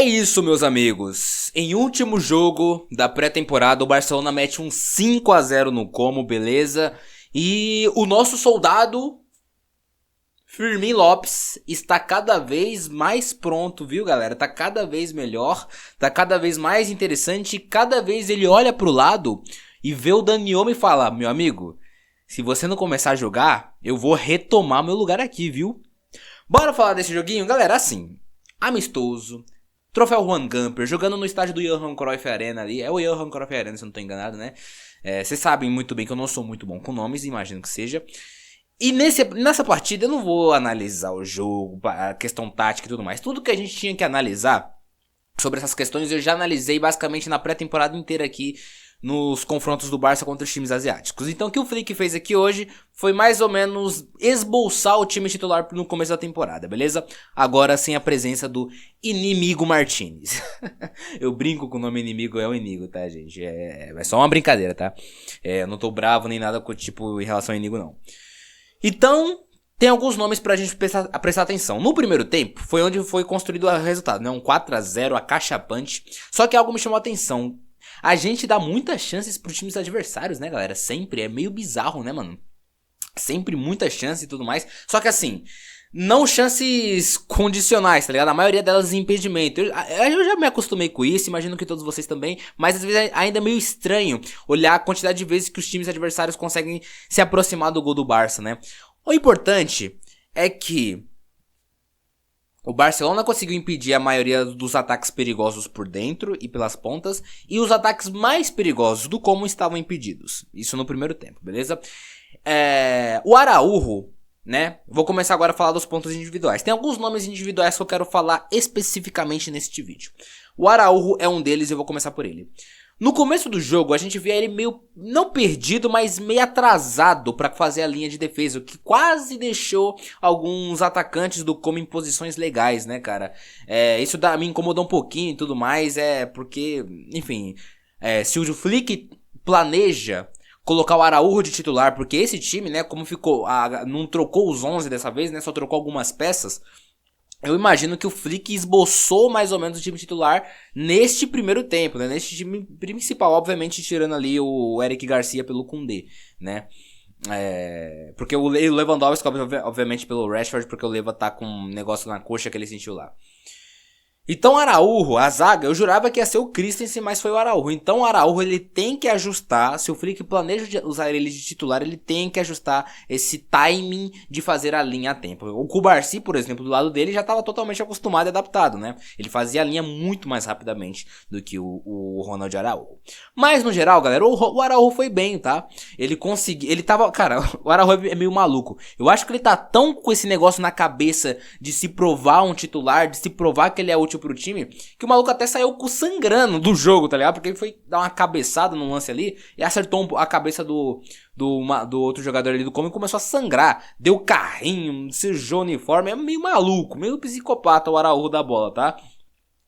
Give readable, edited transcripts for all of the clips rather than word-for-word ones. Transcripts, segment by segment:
isso, meus amigos. Em último jogo da pré-temporada, o Barcelona mete um 5-0 no Como, beleza? E o nosso soldado, Fermín Lopes, está cada vez mais pronto, viu, galera? Tá cada vez melhor, tá cada vez mais interessante. Cada vez ele olha pro lado e vê o Dani Olmo e fala: meu amigo, se você não começar a jogar, eu vou retomar meu lugar aqui, viu? Bora falar desse joguinho? Galera, assim, amistoso, troféu Juan Gamper, jogando no estádio do Johan Cruyff Arena ali. É o Johan Cruyff Arena, se eu não tô enganado, né? Vocês sabem muito bem que eu não sou muito bom com nomes, imagino que seja. E nessa partida eu não vou analisar o jogo, a questão tática e tudo mais. Tudo que a gente tinha que analisar sobre essas questões eu já analisei basicamente na pré-temporada inteira aqui, nos confrontos do Barça contra os times asiáticos. Então o que o Flick fez aqui hoje foi mais ou menos esboçar o time titular no começo da temporada, beleza? Agora sem a presença do Inimigo Martínez. Eu brinco com o nome Inimigo, é o Inigo, tá, gente? É só uma brincadeira, tá? Eu não tô bravo nem nada tipo em relação ao Inigo, não. Então, tem alguns nomes pra gente prestar atenção. No primeiro tempo, foi onde foi construído o resultado, né? Um 4-0 acachapante. Só que algo me chamou a atenção. A gente dá muitas chances pros times adversários, né, galera? Sempre. É meio bizarro, né, mano? Sempre muitas chances e tudo mais. Só que assim, não chances condicionais, tá ligado? A maioria delas em impedimento. Eu já me acostumei com isso, imagino que todos vocês também. Mas às vezes ainda é meio estranho olhar a quantidade de vezes que os times adversários conseguem se aproximar do gol do Barça, né? O importante é que o Barcelona conseguiu impedir a maioria dos ataques perigosos por dentro e pelas pontas, e os ataques mais perigosos do Como estavam impedidos. Isso no primeiro tempo, beleza? O Araújo, né? Vou começar agora a falar dos pontos individuais. Tem alguns nomes individuais que eu quero falar especificamente neste vídeo. O Araújo é um deles e eu vou começar por ele. No começo do jogo, a gente via ele meio, não perdido, mas meio atrasado para fazer a linha de defesa, o que quase deixou alguns atacantes do Como em posições legais, né, cara? Isso me incomodou um pouquinho e tudo mais, porque, enfim, se o Flick planeja colocar o Araújo de titular, porque esse time, né, como ficou, não trocou os 11 dessa vez, né, só trocou algumas peças. Eu imagino que o Flick esboçou mais ou menos o time titular neste primeiro tempo, né? Neste time principal, obviamente tirando ali o Eric Garcia pelo Koundé, né? Porque o Lewandowski, obviamente pelo Rashford, porque o Leva tá com um negócio na coxa que ele sentiu lá. Então o Araújo, a zaga, eu jurava que ia ser o Christensen, mas foi o Araújo. Então o Araújo, ele tem que ajustar, se o Flick planeja usar ele de titular, ele tem que ajustar esse timing de fazer a linha a tempo. O Cubarsí, por exemplo, do lado dele, já estava totalmente acostumado e adaptado, né? Ele fazia a linha muito mais rapidamente do que o Ronald Araújo. Mas no geral, galera, o Araújo foi bem, tá? Cara, o Araújo é meio maluco. Eu acho que ele tá tão com esse negócio na cabeça de se provar um titular, de se provar que ele é útil pro time, que o maluco até saiu sangrando do jogo, tá ligado? Porque ele foi dar uma cabeçada no lance ali e acertou a cabeça do outro jogador ali do Como e começou a sangrar. Deu carrinho, sujou o uniforme. É meio maluco, meio psicopata o Araújo da bola, tá?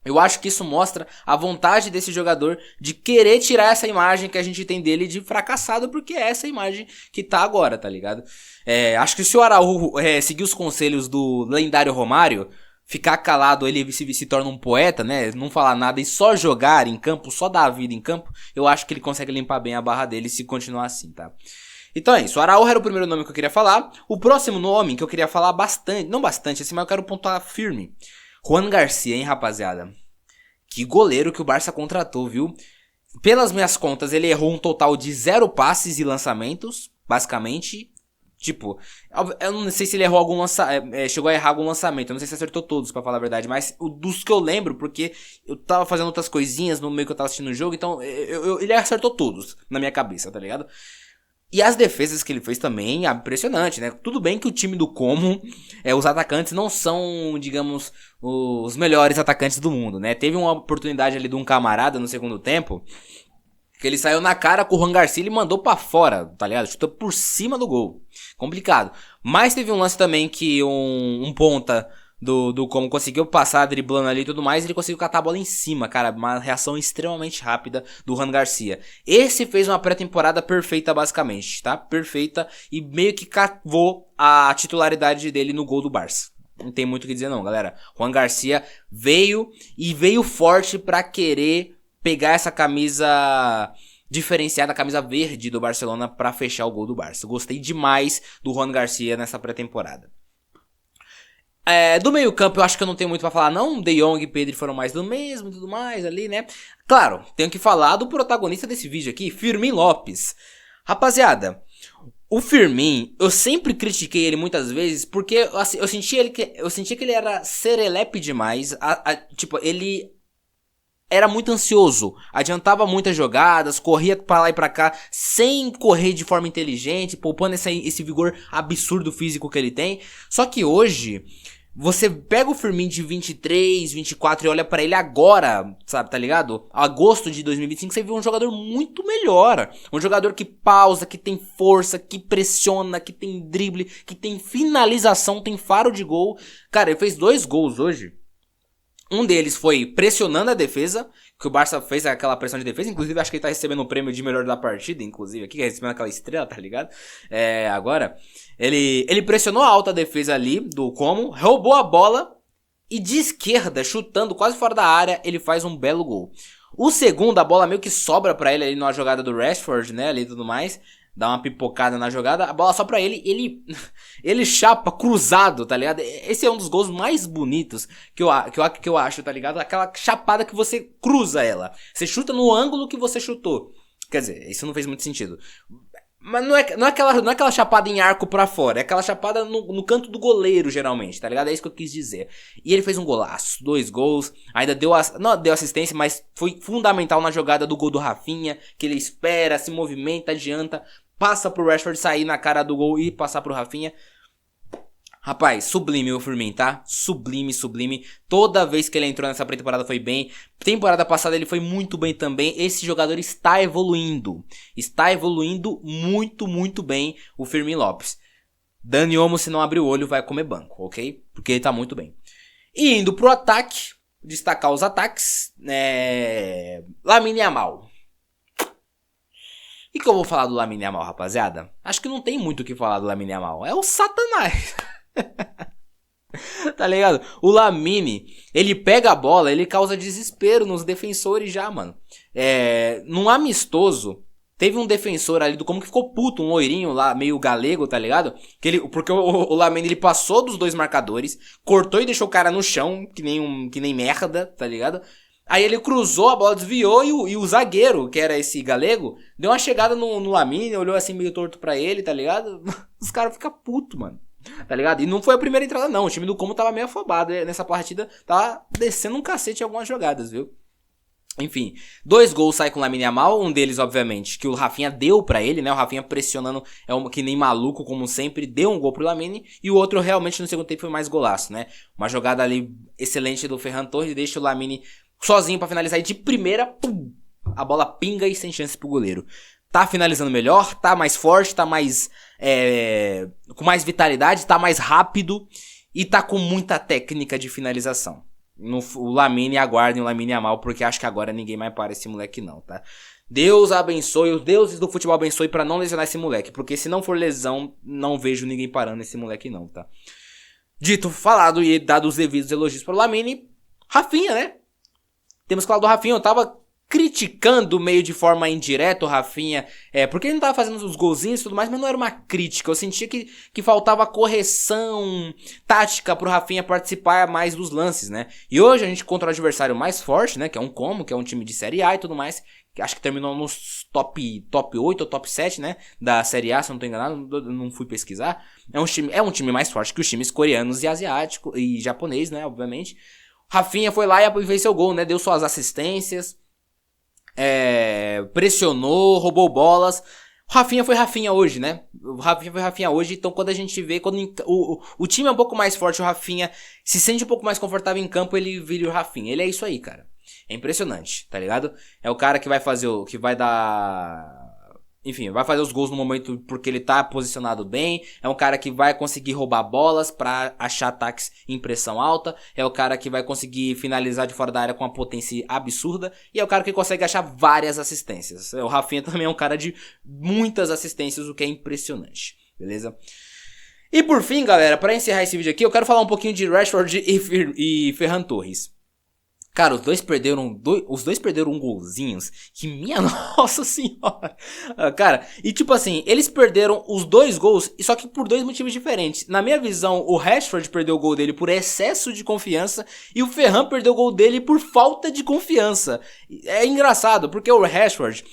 Eu acho que isso mostra a vontade desse jogador de querer tirar essa imagem que a gente tem dele de fracassado, porque é essa imagem que tá agora, tá ligado? Acho que se o Araújo seguir os conselhos do lendário Romário, ficar calado, ele se torna um poeta, né? Não falar nada e só jogar em campo, só dar a vida em campo, eu acho que ele consegue limpar bem a barra dele se continuar assim, tá? Então é isso, o Araújo era o primeiro nome que eu queria falar. O próximo nome que eu queria falar bastante, não bastante assim, mas eu quero pontuar firme. Juan Garcia, hein, rapaziada? Que goleiro que o Barça contratou, viu? Pelas minhas contas, ele errou um total de 0 passes e lançamentos, basicamente. Tipo, eu não sei se ele errou algum chegou a errar algum lançamento, eu não sei se acertou todos, pra falar a verdade, mas dos que eu lembro, porque eu tava fazendo outras coisinhas no meio que eu tava assistindo o jogo, então ele acertou todos na minha cabeça, tá ligado? E as defesas que ele fez também, impressionante, né? Tudo bem que o time do Como, os atacantes não são, digamos, os melhores atacantes do mundo, né? Teve uma oportunidade ali de um camarada no segundo tempo, que ele saiu na cara com o Juan Garcia e mandou pra fora, tá ligado? Chutou por cima do gol. Complicado. Mas teve um lance também que um ponta do Como conseguiu passar driblando ali e tudo mais, ele conseguiu catar a bola em cima, cara, uma reação extremamente rápida do Juan Garcia. Esse fez uma pré-temporada perfeita basicamente, tá? Perfeita, e meio que cavou a titularidade dele no gol do Barça. Não tem muito o que dizer não, galera. Juan Garcia veio forte pra querer pegar essa camisa diferenciada, a camisa verde do Barcelona pra fechar o gol do Barça. Gostei demais do Juan Garcia nessa pré-temporada. Do meio campo eu acho que eu não tenho muito pra falar não. De Jong e Pedri foram mais do mesmo e tudo mais ali, né? Claro, tenho que falar do protagonista desse vídeo aqui, Fermín Lopes. Rapaziada, o Fermín, eu sempre critiquei ele muitas vezes porque assim, eu sentia que ele era serelepe demais. Tipo, ele era muito ansioso, adiantava muitas jogadas, corria pra lá e pra cá, sem correr de forma inteligente, poupando esse vigor absurdo físico que ele tem. Só que hoje, você pega o Fermín de 23, 24 e olha pra ele agora, sabe, tá ligado? Agosto de 2025, você vê um jogador muito melhor. Um jogador que pausa, que tem força, que pressiona, que tem drible, que tem finalização, tem faro de gol. Cara, ele fez 2 gols hoje. Um deles foi pressionando a defesa, que o Barça fez aquela pressão de defesa. Inclusive, acho que ele tá recebendo o prêmio de melhor da partida, inclusive, aqui, recebendo aquela estrela, tá ligado? Agora, ele pressionou a alta defesa ali, do Como, roubou a bola e de esquerda, chutando quase fora da área, ele faz um belo gol. O segundo, a bola meio que sobra pra ele ali numa jogada do Rashford, né, ali e tudo mais. Dá uma pipocada na jogada, a bola só pra ele, ele chapa cruzado, tá ligado? Esse é um dos gols mais bonitos que eu acho, tá ligado? Aquela chapada que você cruza ela. Você chuta no ângulo que você chutou. Quer dizer, isso não fez muito sentido. Mas não é aquela chapada em arco pra fora, é aquela chapada no canto do goleiro, geralmente, tá ligado? É isso que eu quis dizer. E ele fez um golaço, 2 gols, ainda não deu assistência, mas foi fundamental na jogada do gol do Rafinha, que ele espera, se movimenta, adianta, passa pro Rashford sair na cara do gol e passar pro Rafinha. Rapaz, sublime o Fermín, tá? Sublime, sublime. Toda vez que ele entrou nessa pré-temporada foi bem. Temporada passada ele foi muito bem também. Esse jogador está evoluindo. Está evoluindo muito, muito bem o Fermín Lopes. Dani Olmo, se não abrir o olho, vai comer banco, ok? Porque ele tá muito bem. E indo pro ataque, destacar os ataques. Lamine Yamal. E que eu vou falar do Lamine Yamal, rapaziada? Acho que não tem muito o que falar do Lamine Yamal. É o Satanás. Tá ligado? O Lamine, ele pega a bola, ele causa desespero nos defensores já, mano. Num amistoso, teve um defensor ali do Como que ficou puto, um loirinho lá, meio galego, tá ligado? Porque o Lamine, ele passou dos 2 marcadores, cortou e deixou o cara no chão, que nem merda, tá ligado? Aí ele cruzou, a bola desviou e o zagueiro, que era esse galego, deu uma chegada no Lamine, olhou assim meio torto pra ele, tá ligado? Os caras ficam putos, mano. Tá ligado? E não foi a primeira entrada não, o time do Como tava meio afobado nessa partida, tava descendo um cacete em algumas jogadas, viu? Enfim, 2 gols saem com o Lamine Yamal, um deles obviamente que o Rafinha deu pra ele, né? O Rafinha pressionando, que nem maluco como sempre, deu um gol pro Lamine, e o outro realmente no segundo tempo foi mais golaço, né? Uma jogada ali excelente do Ferran Torres, deixa o Lamine sozinho pra finalizar e de primeira, pum, a bola pinga e sem chance pro goleiro. Tá finalizando melhor, tá mais forte, tá mais com mais vitalidade, tá mais rápido e tá com muita técnica de finalização. O Lamine, aguardem o Lamine Yamal, porque acho que agora ninguém mais para esse moleque não, tá? Deus abençoe, os deuses do futebol abençoe pra não lesionar esse moleque, porque se não for lesão, não vejo ninguém parando esse moleque não, tá? Dito, falado e dado os devidos elogios para o Lamine, Rafinha, né? Temos que falar do Rafinha, eu tava criticando meio de forma indireta o Rafinha, porque ele não tava fazendo os golzinhos e tudo mais, mas não era uma crítica, eu sentia que faltava correção tática pro Rafinha participar mais dos lances, né? E hoje a gente contra o adversário mais forte, né, que é um Como, que é um time de Série A e tudo mais, que acho que terminou nos top 8 ou top 7, né, da Série A, se eu não tô enganado, não fui pesquisar. É um time mais forte que os times coreanos e asiáticos e japonês, né, obviamente. Rafinha foi lá e fez seu gol, né, deu suas assistências, pressionou, roubou bolas. O Rafinha foi Rafinha hoje, né? O Rafinha foi Rafinha hoje, então quando a gente vê, quando o time é um pouco mais forte, o Rafinha se sente um pouco mais confortável em campo, ele vira o Rafinha. Ele é isso aí, cara. É impressionante, tá ligado? É o cara que vai fazer que vai dar... Enfim, vai fazer os gols no momento porque ele tá posicionado bem. É um cara que vai conseguir roubar bolas pra achar ataques em pressão alta. É o cara que vai conseguir finalizar de fora da área com uma potência absurda. E é o cara que consegue achar várias assistências. O Rafinha também é um cara de muitas assistências, o que é impressionante. Beleza? E por fim, galera, pra encerrar esse vídeo aqui, eu quero falar um pouquinho de Rashford e Ferran Torres. Cara, os dois perderam um golzinhos que minha nossa senhora. Cara, e tipo assim, eles perderam os dois gols, só que por dois motivos diferentes. Na minha visão, o Rashford perdeu o gol dele por excesso de confiança e o Ferran perdeu o gol dele por falta de confiança. É engraçado, porque o Rashford,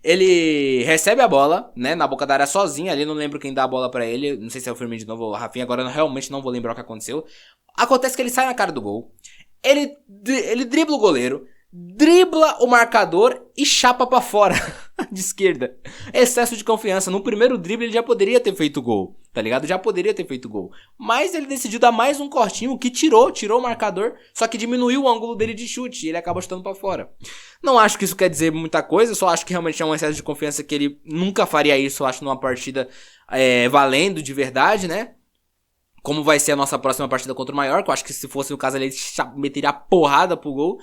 ele recebe a bola, né, na boca da área sozinho, ali não lembro quem dá a bola pra ele, não sei se é o Firmino de novo ou o Rafinha, agora eu realmente não vou lembrar o que aconteceu. Acontece que ele sai na cara do gol. Ele dribla o goleiro, dribla o marcador e chapa pra fora de esquerda. Excesso de confiança. No primeiro drible ele já poderia ter feito gol, tá ligado? Já poderia ter feito gol. Mas ele decidiu dar mais um cortinho que tirou o marcador, só que diminuiu o ângulo dele de chute e ele acaba chutando pra fora. Não acho que isso quer dizer muita coisa, só acho que realmente é um excesso de confiança que ele nunca faria isso, eu acho, numa partida valendo de verdade, né? Como vai ser a nossa próxima partida contra o Mallorca. Eu acho que se fosse o caso, ele meteria a porrada pro gol.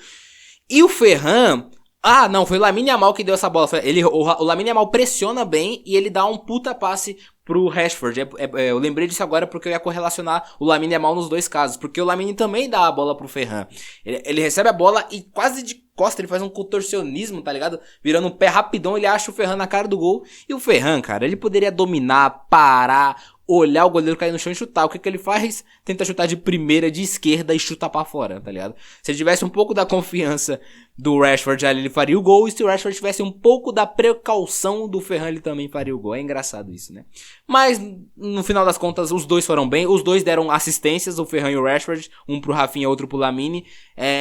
E o Ferran... Ah, não, foi o Lamine Yamal que deu essa bola. O Lamine Yamal pressiona bem e ele dá um puta passe pro Rashford. Eu lembrei disso agora porque eu ia correlacionar o Lamine Yamal nos dois casos. Porque o Lamine também dá a bola pro Ferran. Ele recebe a bola e quase de costa ele faz um contorcionismo, tá ligado? Virando um pé rapidão, ele acha o Ferran na cara do gol. E o Ferran, cara, ele poderia dominar, parar, olhar o goleiro cair no chão e chutar. O que ele faz? Tenta chutar de primeira, de esquerda e chuta pra fora, tá ligado? Se ele tivesse um pouco da confiança do Rashford, ele faria o gol. E se o Rashford tivesse um pouco da precaução do Ferran, ele também faria o gol. É engraçado isso, né? Mas, no final das contas, os dois foram bem. Os dois deram assistências, o Ferran e o Rashford. Um pro Rafinha, outro pro Lamine.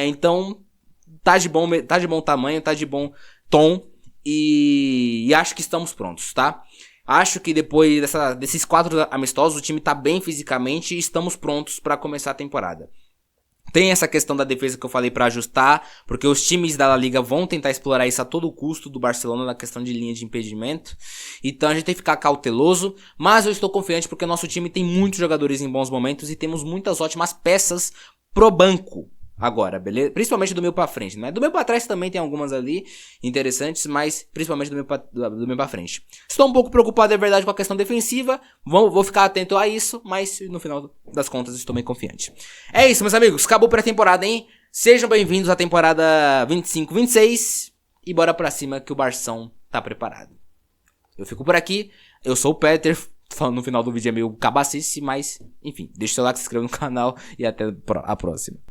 Então, tá de bom tamanho, tá de bom tom. E acho que estamos prontos, tá? Acho que depois desses 4 amistosos, o time tá bem fisicamente e estamos prontos pra começar a temporada. Tem essa questão da defesa que eu falei pra ajustar, porque os times da La Liga vão tentar explorar isso a todo custo do Barcelona na questão de linha de impedimento. Então a gente tem que ficar cauteloso, mas eu estou confiante porque nosso time tem muitos jogadores em bons momentos e temos muitas ótimas peças pro banco. Agora, beleza? Principalmente do meio pra frente, né? Do meio pra trás também tem algumas ali interessantes, mas principalmente do meio pra frente. Estou um pouco preocupado, é verdade, com a questão defensiva. Vou ficar atento a isso, mas no final das contas estou bem confiante. É isso, meus amigos. Acabou a pré-temporada, hein? Sejam bem-vindos à temporada 25-26 e bora pra cima que o Barção tá preparado. Eu fico por aqui. Eu sou o Peter. Falando no final do vídeo é meio cabacice, mas enfim, deixa o seu like, se inscreva no canal e até a próxima.